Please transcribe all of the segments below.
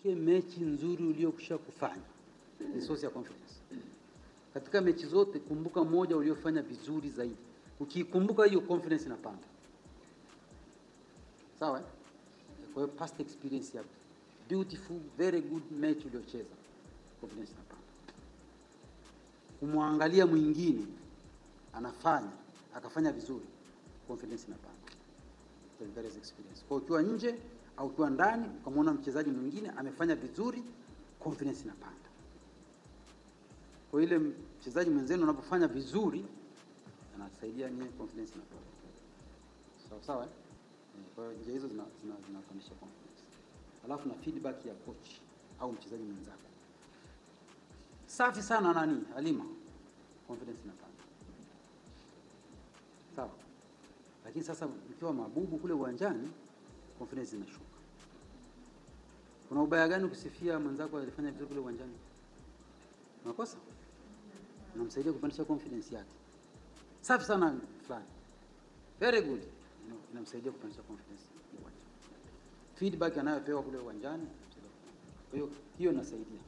ukumbuke mechi nzuri uliyokwisha kufanya. Ni source ya confidence. Katika mechi zote kumbuka moja uliyofanya vizuri zaidi. Ukikumbuka hiyo, confidence inapanda. Sawa? Kwa hiyo past experience yako, beautiful, very good match uliocheza, confidence inapanda. Kumwangalia mwingine anafanya akafanya vizuri, confidence inapanda. Very experience. Kwa ukiwa nje au ukiwa ndani ukamwona mchezaji mwingine amefanya vizuri, confidence inapanda. Kwa ile mchezaji mwenzenu anapofanya vizuri anasaidia nyinyi, confidence inapanda. Sawa sawa. Kwa hiyo njia hizo zinafundisha confidence. Alafu na feedback ya coach au mchezaji mwenzako. Safi sana nani? Halima. Confidence inapanda. Sawa. Lakini sasa mkiwa mabubu kule uwanjani, confidence inashuka. Kuna ubaya gani ukisifia mwenzako alifanya vizuri kule uwanjani? Unakosa? Unamsaidia kupandisha confidence yake. Safi sana fulani. Very good. Inamsaidia kupandisha confidence ya uwanjani. Feedback anayopewa kule uwanjani. Kwa hiyo hiyo inasaidia.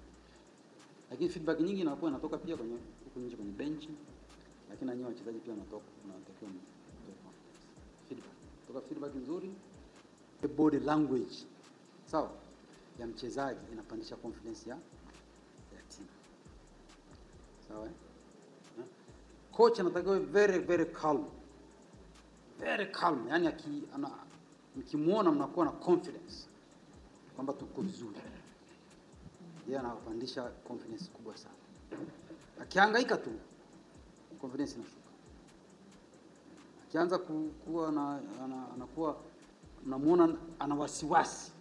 Lakini feedback nyingi inakuwa inatoka pia kwenye huko nje kwenye bench. Lakini nanyi wachezaji pia wanatoka unatakiwa feedback. Toka feedback nzuri, the body language. Sawa? Ya mchezaji inapandisha confidence ya team. Sawa? Coach anatakiwa very calm. Very calm. Yaani mkimuona mnakuwa na confidence kwamba tuko vizuri. Yeye anapandisha confidence kubwa sana. Akihangaika tu confidence inashuka. Akianza kuwa anakuwa mnamuona ana wasiwasi,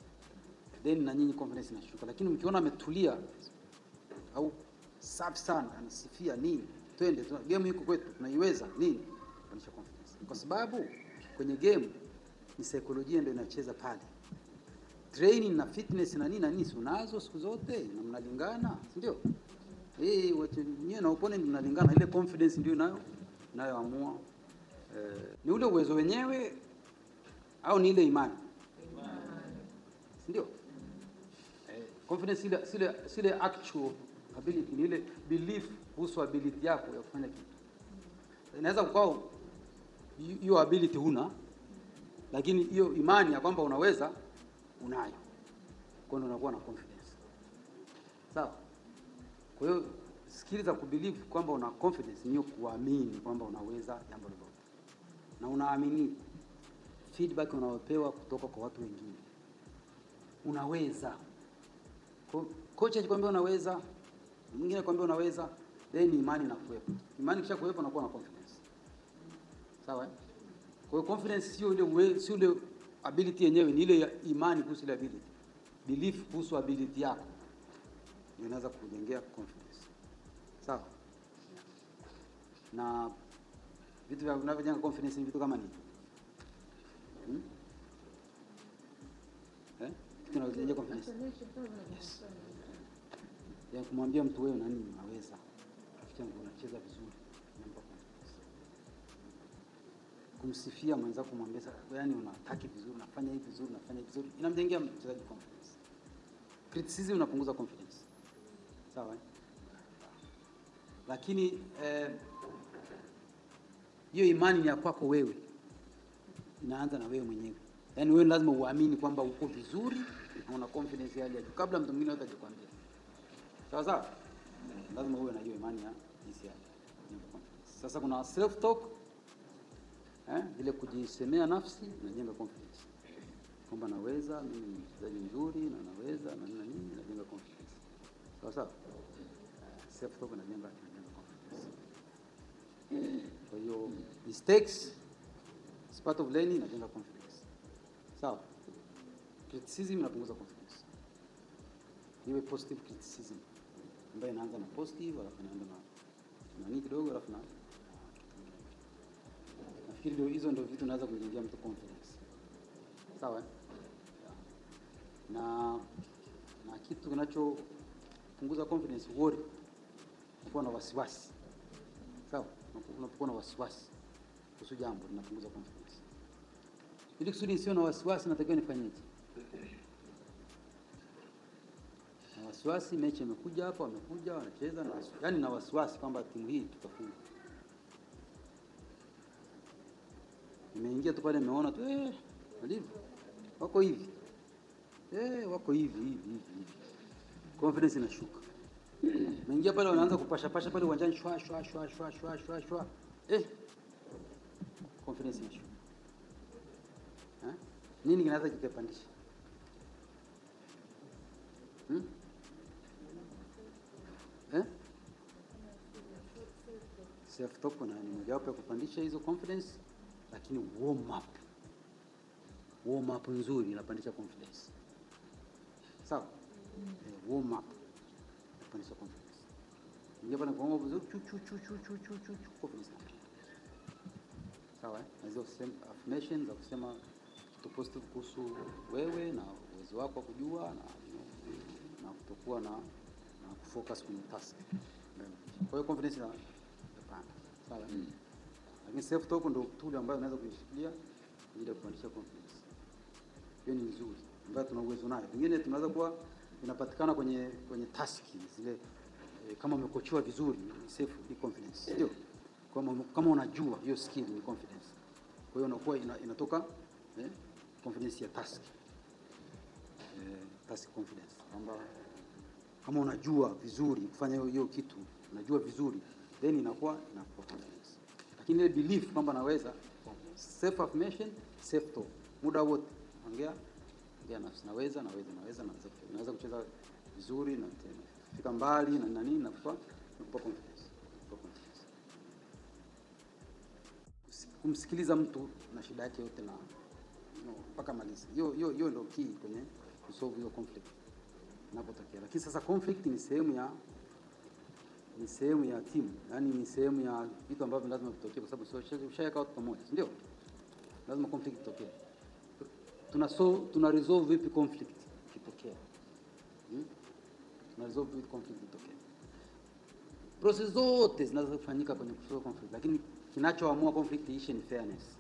then na nyinyi confidence inashuka. Lakini mkiona ametulia au safi sana, anasifia nini, twende game iko kwetu tunaiweza nini, kupandisha confidence. Kwa sababu kwenye game ni psychology ndio inacheza pale. Training na fitness na nini unazo siku zote na mnalingana, si ndio? Wote nyewe na opponent mnalingana, ile confidence ndio inayoamua ni ule uwezo wenyewe au ni ile imani? Si ndio? Confidence ile actual ability, ni ile belief kuhusu ability yako ya kufanya kitu. Inaweza kuwa hiyo ability huna, lakini hiyo imani ya kwamba unaweza unayo. Kwa hiyo unakuwa na confidence. Sawa? Kwa hiyo skills za kubelieve kwamba una confidence ni kuamini kwamba unaweza jambo lolote. Na unaamini feedback unayopewa kutoka kwa watu wengine. Unaweza. Coach akikwambia unaweza, mwingine akikwambia unaweza, then imani inakuwepo. Imani kisha kuwepo unakuwa na confidence. Sawa? Kwa hiyo confidence sio ile ability yenyewe, ni ile imani kuhusu ile ability. Belief kuhusu ability yako inaweza kujengea confidence. Sawa? Na vitu vinavyojenga confidence ni vitu kama nini? Tunajenga confidence. Yes. Ya kumwambia mtu wewe nani unaweza. Rafiki yangu unacheza vizuri. Nampa confidence. Kumsifia mwenzako, kumwambia yaani unataki vizuri, unafanya hivi vizuri, unafanya vizuri, inamjengea mchezaji confidence. Criticism inapunguza confidence. Sawa? Lakini hiyo imani ni ya kwako wewe. Inaanza na wewe mwenyewe. Yaani wewe lazima uamini kwamba uko vizuri na una confidence hali ya juu kabla mtu mwingine atakwambia. Sawa sawa? Lazima uwe na hiyo imani ya hisia. Sasa kuna self talk, ile kujisemea nafsi na jenga confidence. Kwamba naweza, mimi ni mchezaji mzuri na naweza na nini, najenga confidence. Sawa sawa? Self talk na jenga confidence. Kwa hiyo mistakes is part of learning, na jenga confidence. Sawa? Criticism inapunguza confidence. Iwe positive criticism ambayo inaanza na positive alafu inaenda na nini kidogo alafu na nafikiri hizo ndio vitu naweza kujengea mtu confidence. Sawa? Na kitu kinachopunguza confidence, worry, kuwa na wasiwasi. Sawa? Unapokuwa na wasiwasi kuhusu jambo linapunguza confidence. Ili kusudi sio na wasiwasi, natakiwa nifanyeje? wasiwasi, mechi imekuja hapa, wamekuja wanacheza na yaani na wasiwasi kwamba timu hii tutafunga. Nimeingia tu pale nimeona tu walivyo. Wako hivi. Wako hivi. Confidence inashuka. Nimeingia pale wanaanza kupasha pale uwanjani shwa. Confidence inashuka. Nini kinaweza kikapandisha? Self talk na ni mojawapo ya kupandisha hizo confidence, lakini warm up nzuri inapandisha confidence. Sawa? Warm up inapandisha confidence. Ingia pale kwa vizuri confidence. Sawa? Na hizo affirmations za kusema kitu positive kuhusu wewe na uwezo wako kujua na kutokuwa na kufocus kwenye task. Kwa hiyo confidence inapanda. Sawa? Lakini self talk ndio tool ambayo unaweza kuishikilia ili kupandisha confidence. Hiyo ni nzuri ambayo tuna uwezo nayo. Vingine tunaweza kuwa inapatikana kwenye task zile kama umekochiwa vizuri, self confidence. Ndio. Kama unajua hiyo skill ni confidence. Kwa hiyo unakuwa inatoka confidence ya task. Task confidence. Kama unajua vizuri kufanya hiyo kitu, unajua vizuri, then inakuwa confidence. Lakini ile belief kwamba naweza, self affirmation, self talk. Muda wote ongea nafsi, naweza kucheza vizuri na kufika mbali na nini na kupa confidence. Kumsikiliza mtu na shida yake yote na mpaka maliza. Hiyo ndio key kwenye kusolve hiyo conflict inapotokea. Lakini sasa conflict ni sehemu ya timu. Yaani ni sehemu ya vitu ambavyo lazima vitokee kwa sababu ushaweka watu pamoja, ndio? Lazima conflict itokee. Tuna resolve vipi conflict ikitokea? Tuna resolve vipi conflict ikitokea? Process zote zinaweza kufanyika kwenye kusolve conflict, lakini kinachoamua conflict iishe ni fairness.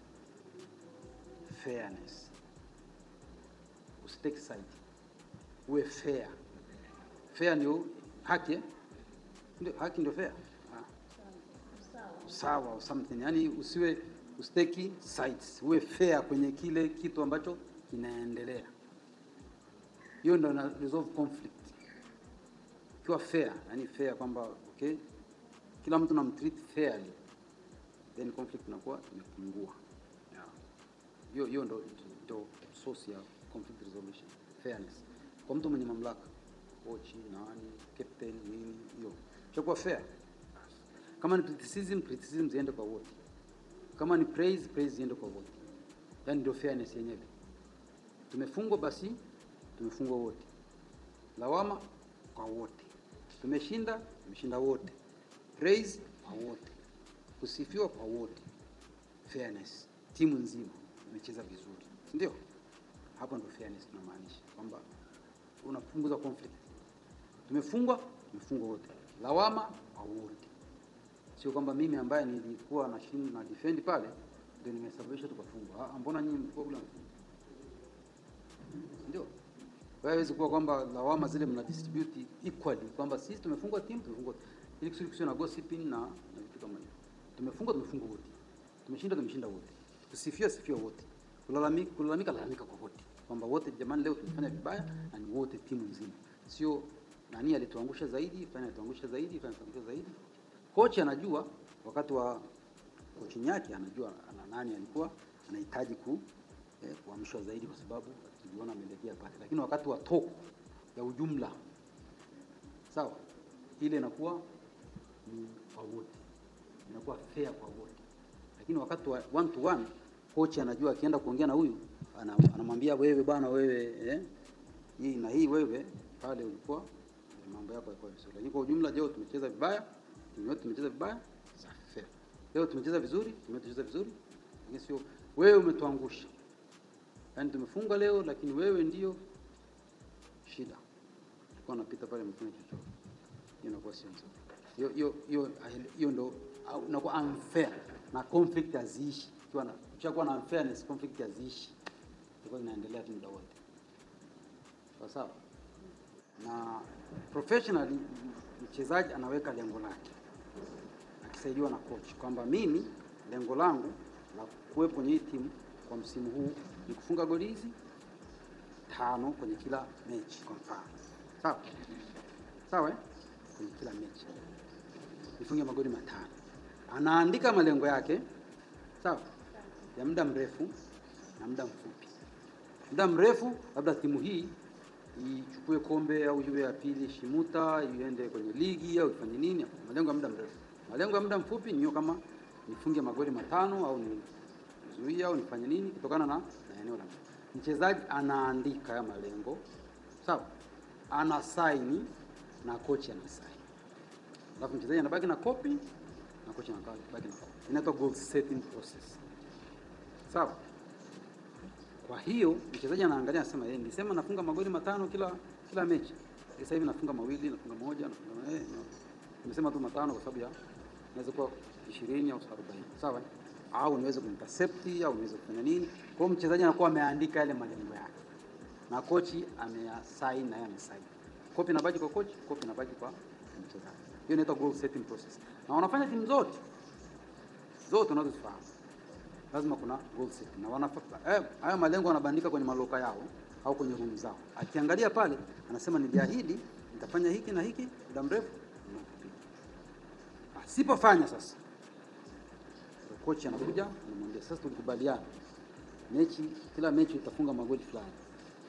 Usitake side. Uwe fair. Fair ndio haki. Ndio haki ndio fair. Sawa or something. Yaani usiteki sides. Uwe fair kwenye kile kitu ambacho kinaendelea. Hiyo ndio na resolve conflict. Ukiwa fair, yani fair kwamba okay, kila mtu namtreat fairly, then conflict inakuwa imepungua. Hiyo ndio source ya conflict resolution, fairness. Kwa mtu mwenye mamlaka, coach, nani, captain, nini, hiyo. Chakuwa fair. Kama ni criticism ziende kwa wote. Kama ni praise ziende kwa wote. Yaani ndio fairness yenyewe. Tumefungwa basi, tumefungwa wote. Lawama kwa wote. Tumeshinda wote. Praise kwa wote. Kusifiwa kwa wote. Fairness. Timu nzima imecheza vizuri. Ndio? Hapo ndio fairness tunamaanisha. Kwamba unapunguza conflict. Tumefungwa wote. Lawama kwa wote. Sio kwamba mimi ambaye nilikuwa na defend pale ndio nimesababisha tukafungwa. Mbona nyinyi mlikuwa kula mfungo? Ndio. Haiwezi kuwa kwamba lawama zile mna distribute equally kwamba sisi tumefungwa timu. Ili kusikuwa na gossiping na vitu kama hivyo. Tumefungwa wote. Tumeshinda wote. Kusifiwa wote. Kulalamika kwa wote. Kwamba wote jamani leo tumefanya vibaya na ni wote timu nzima. Sio nani alituangusha zaidi, fanya tuangusha zaidi. Coach anajua wakati wa coaching yake anajua nani alikuwa anahitaji kuamshwa zaidi kwa sababu tuliona amelegea pale. Lakini wakati wa talk ya ujumla sawa, ile inakuwa ni kwa wote. Inakuwa fair kwa wote. Lakini wakati wa one to one coach anajua akienda kuongea na huyu anamwambia wewe bwana wewe hii na hii wewe pale ulikuwa mambo yako yalikuwa vizuri. Lakini kwa ujumla leo tumecheza vibaya, timu yote tumecheza vibaya, fair. Leo tumecheza vizuri, lakini sio wewe umetuangusha. Yaani tumefunga leo lakini wewe ndio shida. Tulikuwa tunapita pale mfano chochote. Hiyo inakuwa sio nzuri. Hiyo ndio inakuwa unfair na conflict haziishi. Ukishakuwa na unfairness, conflict haziishi. Itakuwa inaendelea tu muda wote. Sawa? Na Professionally mchezaji anaweka lengo lake akisaidiwa na coach kwamba mimi lengo langu la kuwepo kwenye hii timu kwa msimu huu ni kufunga goli hizi 5 kwenye kila mechi kwa mfano. Sawa? Sawa? Kwenye kila mechi. Nifunge magoli 5. Anaandika malengo yake. Sawa? Ya muda mrefu na muda mfupi. Muda mrefu labda timu hii ichukue kombe au iwe ya pili Shimuta, iende kwenye ligi au ifanye nini? Malengo ya muda mrefu. Malengo ya muda mfupi ni kama nifunge magoli 5 au nizuie au nifanye nini kutokana na eneo la mchezaji. Anaandika ya malengo. Sawa? Ana sign na coach ana sign. Alafu mchezaji anabaki na copy na coach anabaki na copy. Inaitwa goal setting process. Sawa? Kwa hiyo mchezaji anaangalia anasema nilisema nafunga magoli 5 kila mechi. Sasa hivi nafunga 2, nafunga 1, nafunga nimesema tu 5 kwa sababu ya naweza kuwa 20 au 40. Sawa? Au niweze kuintercept au niweze kufanya nini. Kwa hiyo mchezaji anakuwa ameandika yale malengo yake. Na coach ameassign na yeye amesign. Copy inabaki kwa coach, copy inabaki kwa mchezaji. Hiyo inaitwa goal setting process. Na wanafanya timu zote unazozifahamu. Lazima kuna goal setting. Na haya malengo wanabandika kwenye maloka yao au kwenye room zao. Akiangalia pale anasema niliahidi nitafanya hiki na hiki muda mrefu. Asipofanya sasa. Coach anakuja anamwambia sasa tulikubaliana. Kila mechi utafunga magoli fulani.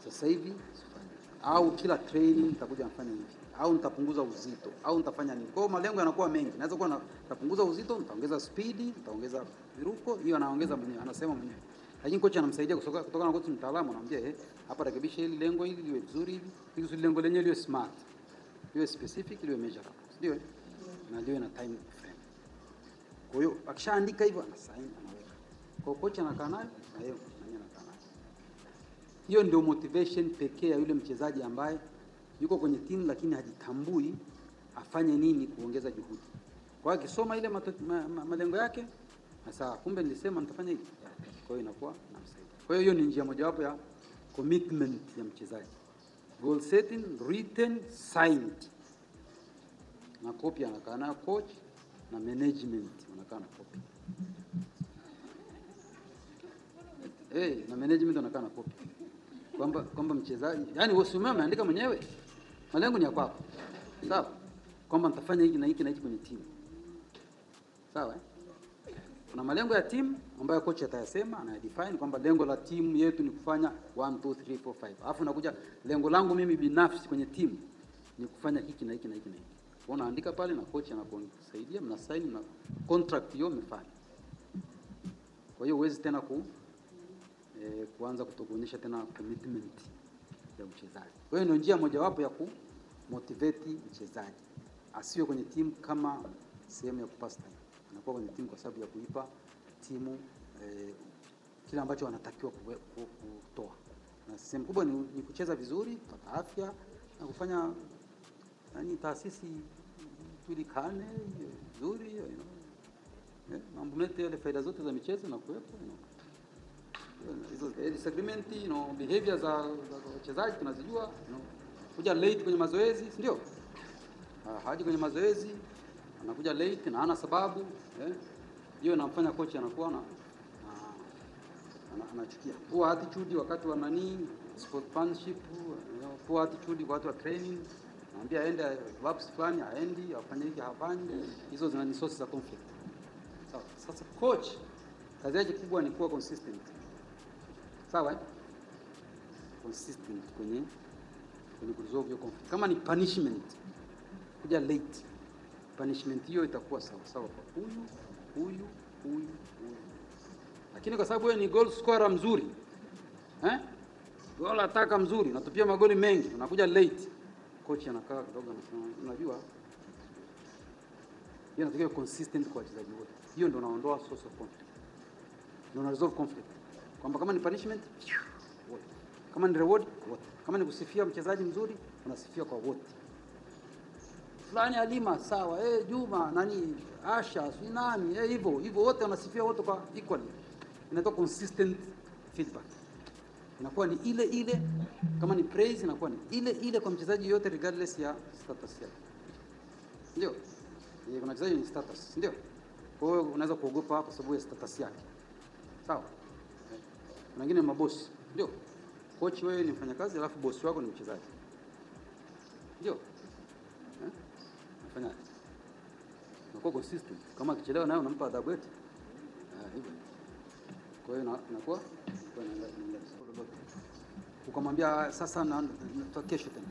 Sasa hivi sifanye. Au kila training nitakuja nifanye hivi. Au nitapunguza uzito au nitafanya nini. Kwa hiyo malengo yanakuwa mengi. Naweza kuwa nitapunguza uzito, nitaongeza speed, nitaongeza viruko, hiyo anaongeza mwenyewe, anasema mwenyewe. Lakini kocha anamsaidia kutoka na kocha mtaalamu anamwambia hapa rekebisha hili lengo hili liwe vizuri hivi. Ili lengo lenyewe liwe smart. Liwe specific, liwe measurable. Ndio? Na liwe na time frame. Kwa hiyo akishaandika hivyo ana sign anaweka. Kwa kocha anakaa nayo na yeye anakaa nayo. Hiyo ndio motivation pekee ya yule mchezaji ambaye yuko kwenye timu lakini hajitambui afanye nini kuongeza juhudi. Kwa hiyo akisoma ile malengo yake, sasa kumbe nilisema nitafanya hivi. Kwa hiyo inakuwa namsaidia. Kwa hiyo ni njia mojawapo ya commitment ya mchezaji. Goal setting, written, signed. Na copy anakaa na coach na management wanakaa na copy. Na management wanakaa na copy. Kwamba mchezaji, yani wewe usimame ameandika mwenyewe. Malengo ni ya kwako. Sawa? Kwamba nitafanya hiki na hiki na hiki kwenye timu. Sawa? Kuna malengo ya timu ambayo kocha atayasema, anayadefine kwamba lengo la timu yetu ni kufanya 1 2 3 4 5. Alafu nakuja lengo langu mimi binafsi kwenye timu ni kufanya hiki na hiki na hiki na hiki. Unaandika pale na kocha anakusaidia, mna sign na contract hiyo mmefanya. Kwa hiyo huwezi tena kuanza kutokuonyesha tena commitment ya mchezaji. Kwa hiyo ndio njia mojawapo ya kumotivate mchezaji. Asiwe kwenye timu kama sehemu ya kupass time. Anakuwa kwenye timu kwa sababu ya kuipa timu kile ambacho wanatakiwa kutoa. Na sehemu kubwa ni kucheza vizuri, kupata afya na kufanya taasisi tulikane vizuri, mambo yote yale faida zote za michezo na kuwepo, hizo disagreement, behavior za wachezaji tunazijua, kuja late kwenye mazoezi, ndio? Haji kwenye mazoezi, anakuja late na hana sababu, hiyo inamfanya coach anakuwa anachukia. Poor attitude wakati wa sportsmanship, poor attitude wakati wa training, naambia aende clubs fulani, aendi, afanye hiki hafanyi, hizo zina sources za conflict. Sawa. Sasa coach kazi yake kubwa ni kuwa consistent. Sawa? Consistent kwenye kuresolve hiyo conflict. Kama ni punishment, kuja late, punishment hiyo itakuwa sawa kwa huyu. Lakini kwa sababu wewe ni goal scorer mzuri, goal attacker mzuri, unatupia magoli mengi, unakuja late, coach anakaa kidogo anasema unajua hiyo inatakiwa consistent kwa wachezaji wote. Hiyo ndio inaondoa source of conflict. Ndio una resolve conflict. Kwamba kama ni punishment, wote. Kama ni reward, wote. Kama ni kusifia mchezaji mzuri, unasifia kwa wote. Fulani Alima sawa, Juma, Asha, nani, hivyo wote wanasifia wote kwa equally. Inaitwa consistent feedback. inakuwa ni ile ile. Kama ni praise inakuwa ni ile ile kwa mchezaji yote regardless ya status yake. Ndio. Kuna mchezaji ni status, ndio. Kwa hiyo unaweza kuogopa kwa sababu ya status yake. Sawa? Kuna wengine mabosi, ndio. Coach wewe ni mfanyakazi alafu bosi wako ni mchezaji. Ndio. Unafanya unakuwa consistent. Kama akichelewa nayo unampa adhabu eti. Hivyo. Kwa hiyo inakuwa kwa naenda ukamwambia sasa na kesho tena.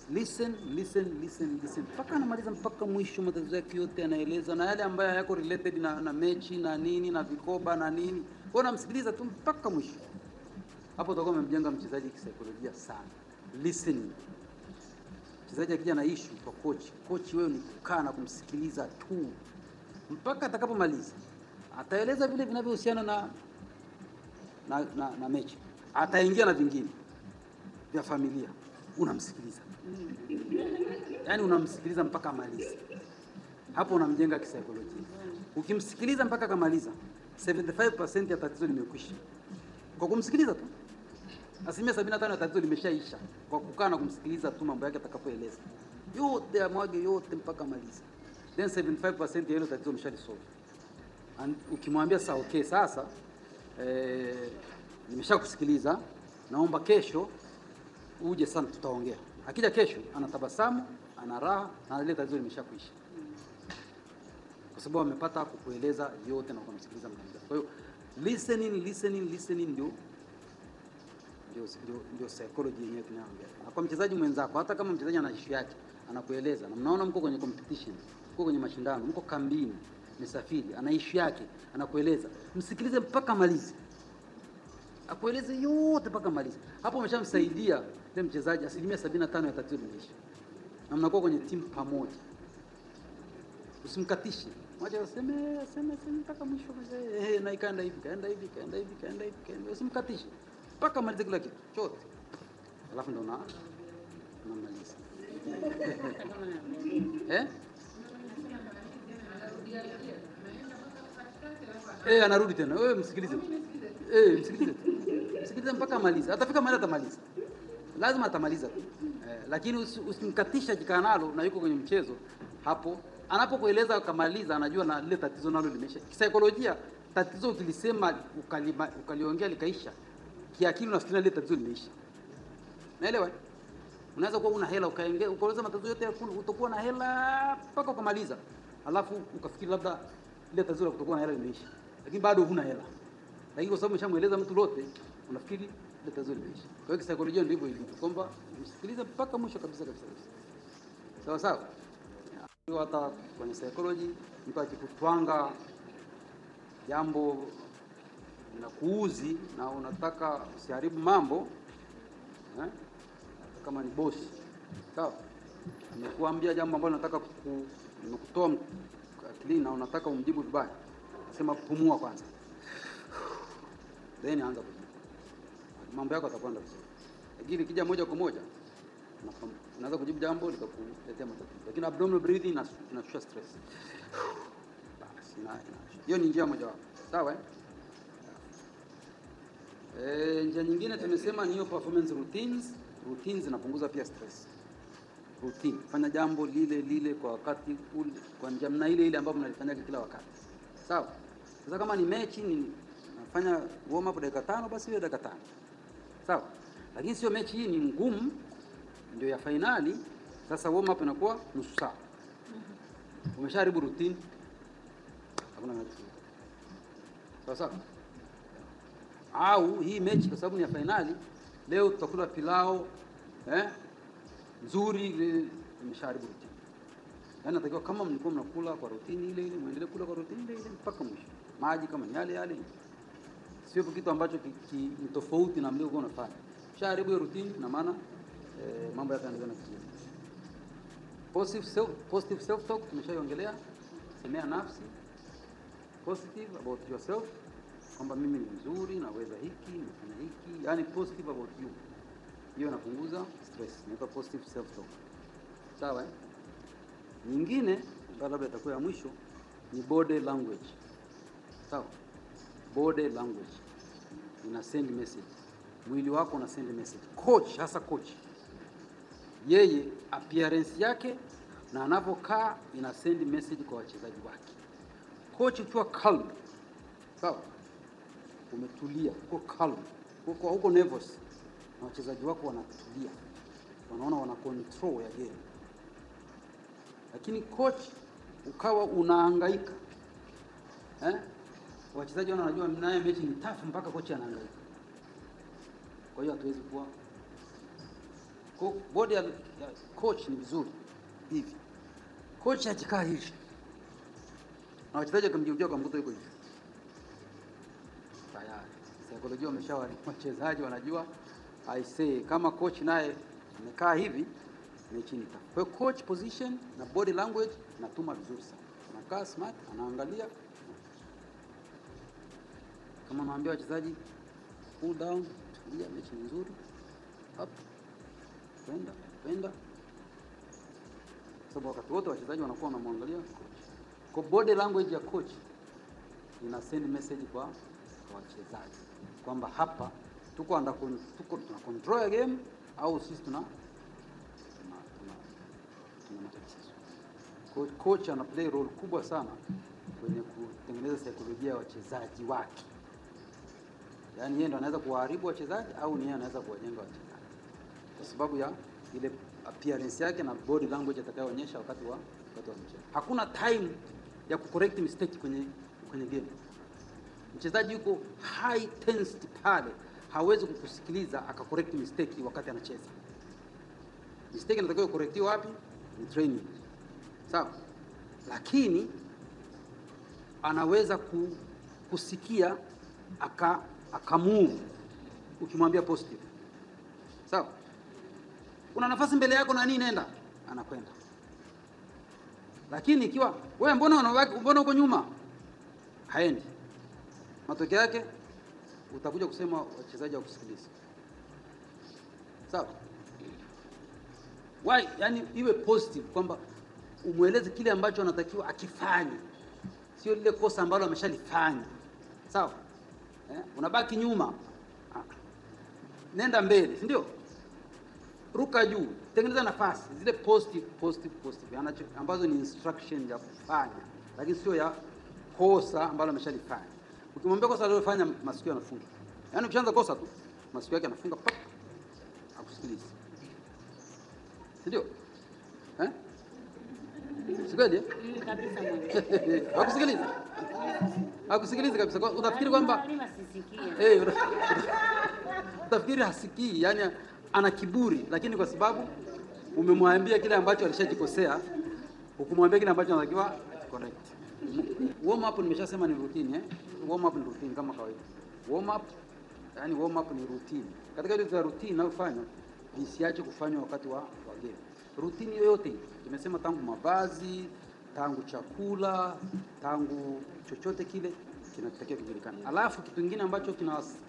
Listen mpaka anamaliza mpaka mwisho, matatizo yake yote anaeleza, na yale ambayo hayako related na mechi na nini na vikoba na nini, kwa unamsikiliza tu mpaka mwisho. Hapo utakuwa umemjenga mchezaji kisaikolojia sana. Listening. Mchezaji akija na issue kwa coach wewe ni kukaa na kumsikiliza tu mpaka atakapomaliza. Ataeleza vile vinavyohusiana na mechi, ataingia na vingine vya familia, unamsikiliza. Yaani unamsikiliza mpaka amalize. Hapo unamjenga kisaikolojia. Ukimsikiliza mpaka kamaliza, 75% ya tatizo limekwisha kwa kumsikiliza tu. 75% ya tatizo limeshaisha kwa kukaa na kumsikiliza tu, mambo yake atakapoeleza yote, amwage yote mpaka amalize, then 75% ya hilo tatizo umeshalisolve. Ukimwambia sasa, okay, sasa nimeshakusikiliza, naomba kesho uje sana tutaongea. Akija kesho anatabasamu, ana raha, na ile tatizo limeshakwisha. Kwa sababu amepata kukueleza yote na kumsikiliza mmoja. Kwa hiyo listening ndio psychology yenyewe tunayoongea. Na kwa mchezaji mwenzako, hata kama mchezaji ana issue yake, anakueleza, na mnaona mko kwenye competition, mko kwenye mashindano, mko kambini, msafiri, ana issue yake, anakueleza, msikilize mpaka malize. Akueleze yote mpaka malize. Hapo umeshamsaidia ile mchezaji 75% ya tatizo limeisha. Na mnakuwa kwenye timu pamoja. Usimkatishe. Mwache aseme mpaka mwisho mzee. Na ikaenda hivi. Usimkatishe. Mpaka malize kila kitu chote. Alafu ndo unamaliza. Anarudi tena. Wewe msikilize. Msikilize mpaka amalize. Atafika mahali atamaliza. Lazima atamaliza tu. Lakini usimkatisha jikaa nalo na yuko kwenye mchezo. Hapo anapokueleza akamaliza, anajua na lile tatizo nalo limeisha. Kisaikolojia, tatizo ukilisema ukaliongea likaisha, kiakili unafikiria lile tatizo limeisha. Naelewa? Unaweza kuwa una hela ukaeleza matatizo yote utakuwa na hela mpaka ukamaliza. Alafu ukafikiri labda lile tatizo la kutokuwa na hela limeisha. Lakini bado huna hela. Lakini kwa sababu umeshamueleza mtu lote, unafikiri ile tatizo limeisha. Kwa hiyo kisaikolojia ndivyo ilivyo, kwamba msikilize mpaka mwisho kabisa. Sawa. Hata kwenye psychology, mtu akikutwanga jambo na kuuzi na unataka usiharibu mambo, kama ni bosi, sawa, amekuambia jambo ambalo nataka kukutoa akili na unataka umjibu vibaya, sema pumua kwanza, then anza kujibu. Mambo yako yatakwenda vizuri. Lakini kija moja kwa moja unaweza kujibu jambo likakuletea matatizo. Lakini abdominal breathing inashusha stress. Basi hiyo ni njia moja wapo. Sawa? Njia nyingine tumesema ni hiyo performance routines. Routines zinapunguza pia stress. Routine, fanya jambo lile kwa wakati ule, kwa njia ile ambayo mnalifanya kila wakati. Sawa? Sasa kama ni mechi nafanya warm up dakika 5, basi hiyo dakika 5. Sawa? Lakini sio mechi hii ni ngumu, ndio ya finali, sasa warm up inakuwa nusu saa. Umeshaharibu routine. Hakuna mechi. Sawa? Au hii mechi kwa sababu ni ya finali, leo tutakula pilau nzuri, umeshaharibu routine. Yaani natakiwa kama mlikuwa mnakula kwa routine ile muendelee kula kwa routine ile mpaka mwisho. Maji kama yale. Sio kitu ambacho ni tofauti na mliokuwa unafanya. Shaharibu hiyo routine, na maana mambo yataendelea vizuri. Positive self talk tumeshaiongelea. Semea nafsi positive about yourself, kwamba mimi ni mzuri, naweza hiki, nafanya hiki, yani positive about you. Hiyo inapunguza stress. Inaitwa positive self talk. Sawa? Nyingine labda itakuwa ya mwisho ni body language. Sawa? Body language. ina send message, mwili wako una send message. Coach, hasa coach, yeye appearance yake na anapokaa ina send message kwa wachezaji wake. Coach ukiwa calm, sawa, umetulia, uko calm, uko nervous, na wachezaji wako wanatulia, wanaona wana control ya game. Lakini coach ukawa unahangaika, wachezaji wanajua naye mechi ni tough mpaka coach anahangaika. Kwa hiyo hatuwezi kuwa body ya coach ni vizuri hivi. Coach akikaa hivi na wachezaji kumjeukia kwa mvuto yuko hivi, tayari saikolojia wameshawali wachezaji wanajua I say kama coach naye amekaa hivi mechi ni tough. Kwa hiyo coach position na body language natuma vizuri sana. Anakaa smart, anaangalia. Kama naambia wachezaji cool down, tulia, mechi nzuri, up, kwenda. Sababu wakati wote wachezaji wanakuwa wanamwangalia coach. Kwa body language ya coach ina send message kwa wachezaji kwamba hapa tuko tuna control ya game au sisi tuna matatizo. Coach ana play role kubwa sana kwenye kutengeneza saikolojia ya wachezaji wake. Yaani yeye ndo anaweza kuwaharibu wachezaji au ni yeye anaweza kuwajenga wachezaji, kwa sababu ya ile appearance yake na body language atakayoonyesha wakati wa mchezo. Hakuna time ya kucorrect mistake kwenye game. Mchezaji yuko high tensed pale, hawezi kukusikiliza akacorrect mistake wakati anacheza. Mistake inatakiwa kucorrectiwa wapi? Ni training. Sawa? Lakini anaweza kusikia akamove ukimwambia positive. Sawa? Una nafasi mbele yako na nini, nenda, anakwenda. Lakini ikiwa wewe mbona uko nyuma, haendi. Matokeo yake utakuja kusema wachezaji hawakusikiliza. Sawa? Why? Yani iwe positive kwamba umueleze kile ambacho anatakiwa akifanye, sio lile kosa ambalo ameshalifanya. Sawa? Unabaki nyuma, nenda mbele, si ndio? Ruka juu, tengeneza nafasi, zile positive ambazo ni instruction ya kufanya, lakini sio ya kosa ambalo ameshalifanya. Ukimwambia kosa alilofanya, masikio yanafunga. Yaani ukianza kosa tu, masikio yake yanafunga, pap, akusikilize. Si ndio? Sikweli? Kabisa mwana. Hakusikiliza kabisa. Unafikiri kwamba utafikiri hasikii, yani ana kiburi, lakini kwa sababu umemwambia kile ambacho alishajikosea, ukumwambia kile ambacho anatakiwa correct. Warm up nimeshasema ni routine, warm up ni routine kama kawaida. Warm up ni routine. Katika ile routine unayofanya isiache kufanywa wakati wa game. Routine yoyote tumesema, tangu mavazi, tangu chakula, tangu chochote kile kinatakiwa kujulikana. Alafu kitu kingine ambacho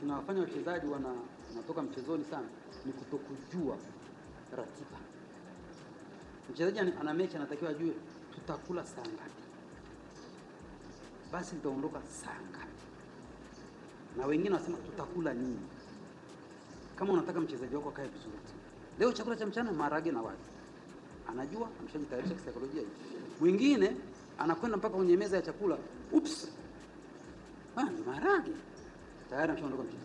kinawafanya wachezaji wanatoka mchezoni sana ni kutokujua ratiba. Mchezaji ana mechi, anatakiwa ajue tutakula saa ngapi, basi nitaondoka saa ngapi, na wengine wanasema tutakula nini. Kama unataka mchezaji wako akae vizuri, leo chakula cha mchana maharage na wali, anajua, ameshajitayarisha kisaikolojia hiyo. Mwingine anakwenda mpaka kwenye meza ya chakula, oops, ni maharage, tayari ameshaondoka mchezo.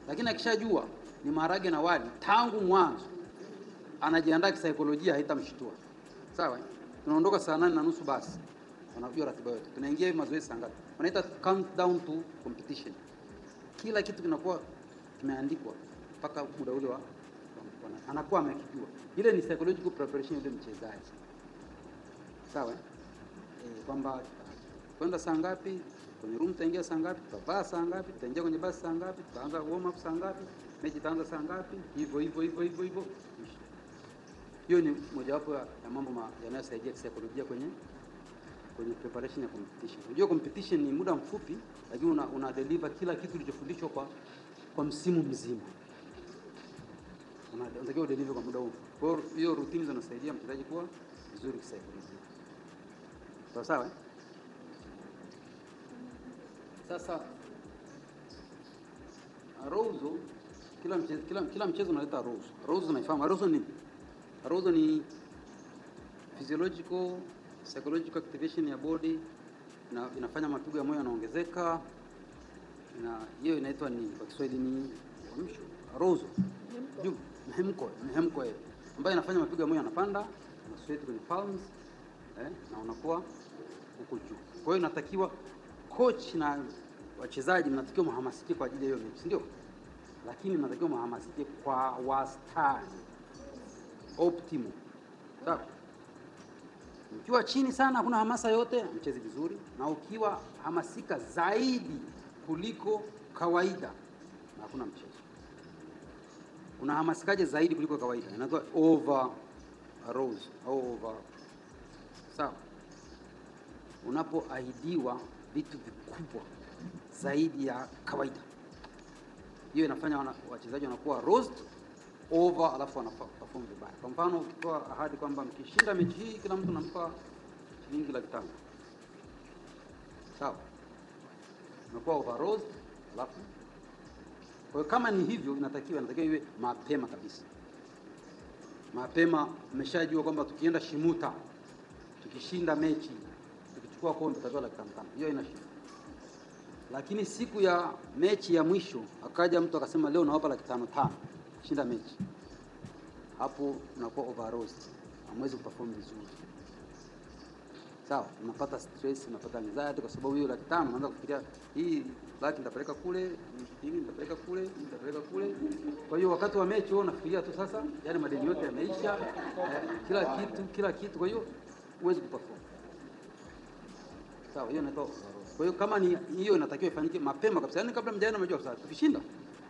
Lakini akishajua ni maharage na wali tangu mwanzo, anajiandaa kisaikolojia, haitamshtua. Sawa? Tunaondoka saa 8:30 basi. Wanajua ratiba yote. Tunaingia mazoezi saa ngapi? Wanaita countdown to competition. Kila kitu kinakuwa kimeandikwa mpaka muda ule wa anakuwa amekijua. Ile ni psychological preparation ya mchezaji. Sawa? Kwamba kwenda saa ngapi, kwenye room taingia saa ngapi, tutavaa saa ngapi, tutaingia kwenye basi saa ngapi, tutaanza warm up saa ngapi, mechi itaanza saa ngapi, hivyo. Hiyo ni mojawapo ya mambo yanayosaidia kisaikolojia kwenye preparation ya competition. Unajua competition ni muda mfupi, lakini una deliver kila kitu ulichofundishwa kwa msimu mzima. Unatakiwa deliver kwa muda huo. Kwa hiyo routine zinasaidia mchezaji kuwa vizuri kisaikolojia. Sawa? Sasa arousal, kila mchezo unaleta arousal. Arousal unaifahamu? Arousal ni nini? Arousal ni physiological, psychological activation ya body, na inafanya mapigo ya moyo yanaongezeka, na hiyo inaitwa ni kwa Kiswahili ni uamsho. Arousal mhemko ambayo inafanya mapigo ya moyo yanapanda, na sweat kwenye palms, na unakuwa huko juu. Kwa hiyo inatakiwa coach na wachezaji mnatakiwa mhamasike kwa ajili ya hiyo mechi, ndio? Lakini mnatakiwa mhamasike kwa wastani, optimal. Sawa? Ukiwa chini sana hakuna hamasa yote, mcheze vizuri, na ukiwa hamasika zaidi kuliko kawaida na hakuna mchezo. Unahamasikaje zaidi kuliko kawaida? Inaitwa over arousal au over. Sawa? Unapoahidiwa vitu vikubwa zaidi ya kawaida, hiyo inafanya wachezaji wanakuwa aroused over, alafu wanaperform vibaya. Kwa mfano, ukitoa ahadi kwamba mkishinda mechi hii kila mtu nampa shilingi 500,000. Sawa? Unakuwa over aroused, alafu kwa hiyo kama ni hivyo inatakiwa iwe mapema kabisa. Mapema umeshajua kwamba tukienda Shimuta, tukishinda mechi, tukichukua kombe tutatoa 500,000. Hiyo ina shida. Lakini siku ya mechi ya mwisho akaja mtu akasema leo nawapa 500,000 shinda mechi, hapo unakuwa over-aroused, hamwezi kuperform vizuri. Sawa? Unapata stress, unapata anxiety kwa sababu hiyo 500,000 unaanza kufikiria hii laki nitapeleka kule, hii nitapeleka kule, hii nitapeleka kule. Kwa hiyo wakati wa mechi wewe unafikiria tu sasa, yani madeni yote yameisha, kila kitu, kwa hiyo huwezi kuperform. Sawa? Hiyo inaitwa over-aroused. Kwa hiyo kama ni hiyo inatakiwa ifanyike mapema kabisa. Yaani kabla mjaenda umejua sasa tukishinda. Kwa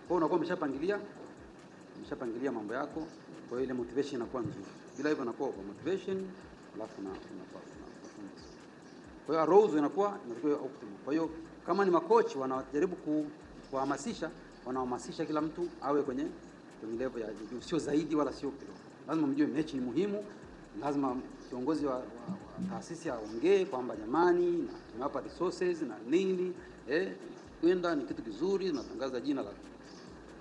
hiyo unakuwa umeshapangilia mambo yako. Kwa hiyo ile motivation inakuwa nzuri. Bila hivyo inakuwa over motivation, alafu na kwa hiyo arousal inakuwa optimal. Kwa hiyo kama ni makochi wanajaribu kuhamasisha, wanahamasisha kila mtu awe kwenye level ya juu, sio zaidi wala sio kidogo. Lazima mjue mechi ni muhimu. Lazima kiongozi wa taasisi aongee kwamba jamani, tumewapa resources na nini, kwenda ni kitu kizuri, tunatangaza jina la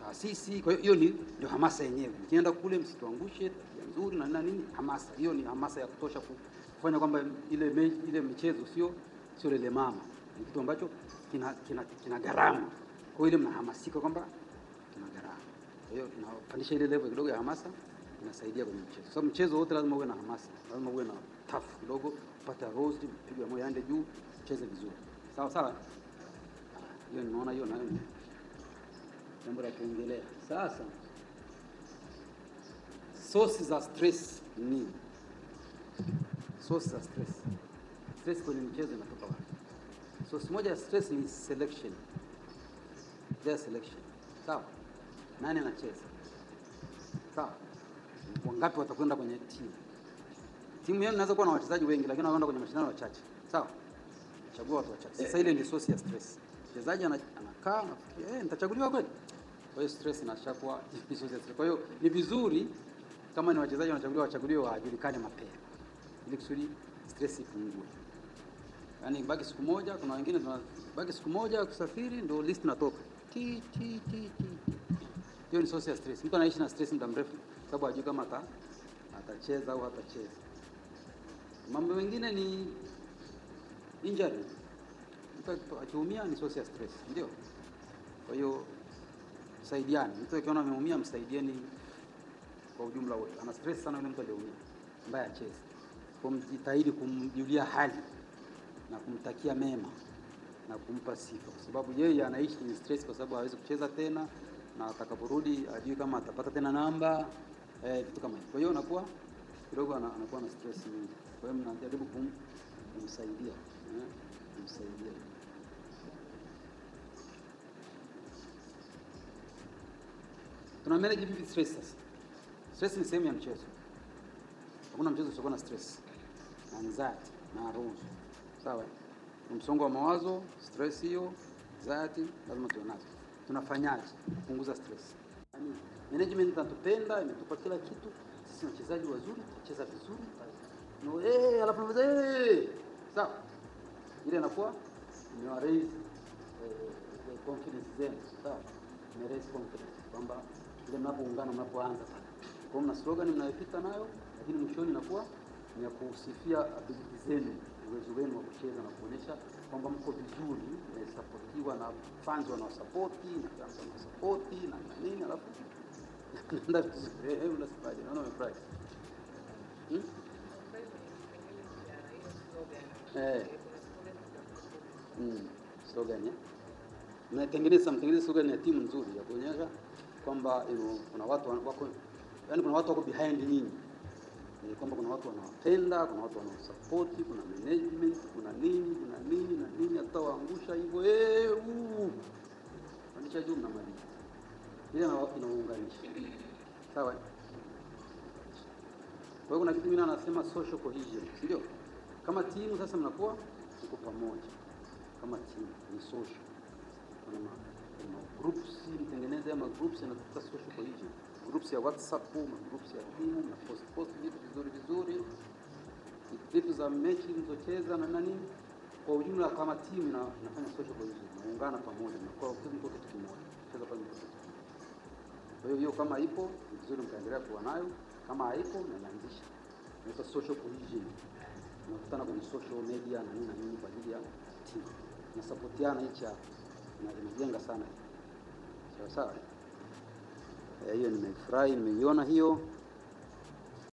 taasisi. Kwa hiyo ndio hamasa yenyewe. Mkienda kule msituangushe, tabia nzuri na nini, hamasa. Hiyo ni hamasa ya kutosha kufanya kwamba ile michezo sio lele mama. Ni kitu ambacho kina gharama. Kwa hiyo ile mnahamasika kwamba kina gharama. Kwa hiyo inapandisha ile level kidogo ya hamasa, inasaidia kwenye mchezo. Sababu mchezo wote lazima uwe na hamasa, lazima uwe na tough kidogo, upate roast, piga moyo yaende juu, cheze vizuri. Sawa? Hiyo ninaona hiyo nayo jambo la kuongelea. Sasa sources za stress ni sources za stress. Stress kwenye mchezo inatoka wapi? Source moja ya stress ni selection. Their selection. Sawa? Nani anacheza? Sawa? Wangapi watakwenda kwenye timu yenu? Inaweza kuwa na wachezaji wengi lakini wanaenda kwenye mashindano wachache. Sawa? Chagua watu wachache. Sasa ile ni source ya stress. Mchezaji anakaa nafikiria nitachaguliwa kweli. Kwa hiyo stress inashakuwa source ya stress. Kwa hiyo ni vizuri kama ni wachezaji wachaguliwe wajulikane mapema, ili kusudi stress ipungue. Yaani baki siku moja, kuna wengine baki siku moja kusafiri ndio list inatoka. Hiyo ni source ya stress. Mtu anaishi na stress muda mrefu sababu hajui kama atacheza au hatacheza. Mambo mengine ni injury. Mtu akiumia ni source ya stress, ndio? Kwa hiyo saidiani. Mtu akiona ameumia msaidieni kwa ujumla wote. Ana stress sana yule mtu aliyeumia, ambaye acheze. Kwa mjitahidi kumjulia hali na kumtakia mema na kumpa sifa, kwa sababu yeye anaishi ni stress kwa sababu hawezi kucheza tena, na atakaporudi ajui kama atapata tena namba, vitu kama hivyo. Kwa hiyo anakuwa kidogo anakuwa na stress nyingi. Kwa hiyo mnajaribu kumsaidia, kumsaidia. Tuna manage vipi stress sasa? Stress ni sehemu ya mchezo. Hakuna mchezo usiokuwa na stress, na anxiety na arousal. Sawa? Msongo wa mawazo, stress hiyo, anxiety lazima tuwe nazo. Tunafanyaje kupunguza stress? Yaani management inatupenda, imetupa kila kitu. Sisi wachezaji wazuri, tutacheza vizuri. No alafu sawa? Ile inakuwa imewaraise confidence zenu. Sawa? raise confidence kwamba ile mnapoungana, mnapoanza sasa, kwa mna slogan mnayopita nayo, lakini mwishoni inakuwa ni ya kusifia ability zenu, uwezo wenu wa kucheza na kuonyesha kwamba mko vizuri, mmesapotiwa na fans wanawasapoti na fans wanawasapoti na nini, alafu ndio unasipaje, naona umefurahi. Slogan ya mnatengeneza slogan ya timu nzuri ya kuonyesha kwamba kuna watu wako, yani kuna watu wako behind nyinyi, kwamba kuna watu wanawapenda, kuna watu wanawasupport, kuna management, kuna nini na nini, hata waangusha hivyo pandisha juu na mali ile inaunganisha, sawa. Kwa hiyo kuna kitu mimi anasema social cohesion, ndio kama timu sasa mnakuwa mko pamoja kama timu, ni social. Kuna groups, mtengeneze ama groups yanatuka social cohesion, groups ya WhatsApp, groups ya timu, na post vitu vizuri, vitu za mechi mzocheza na nani. Kwa ujumla kama timu inafanya social cohesion, muungana pamoja na kwa kitu kimoja, cheza pamoja. Kwa hiyo kama ipo ni vizuri mkaendelea kuwa nayo, kama haipo mnaanzisha inaitwa social cohesion. Tunakutana kwenye social media na nini kwa ajili ya timu, na supportiana hicha na imejenga sana. Sawa sawa. Hiyo nimefurahi, nimeiona hiyo.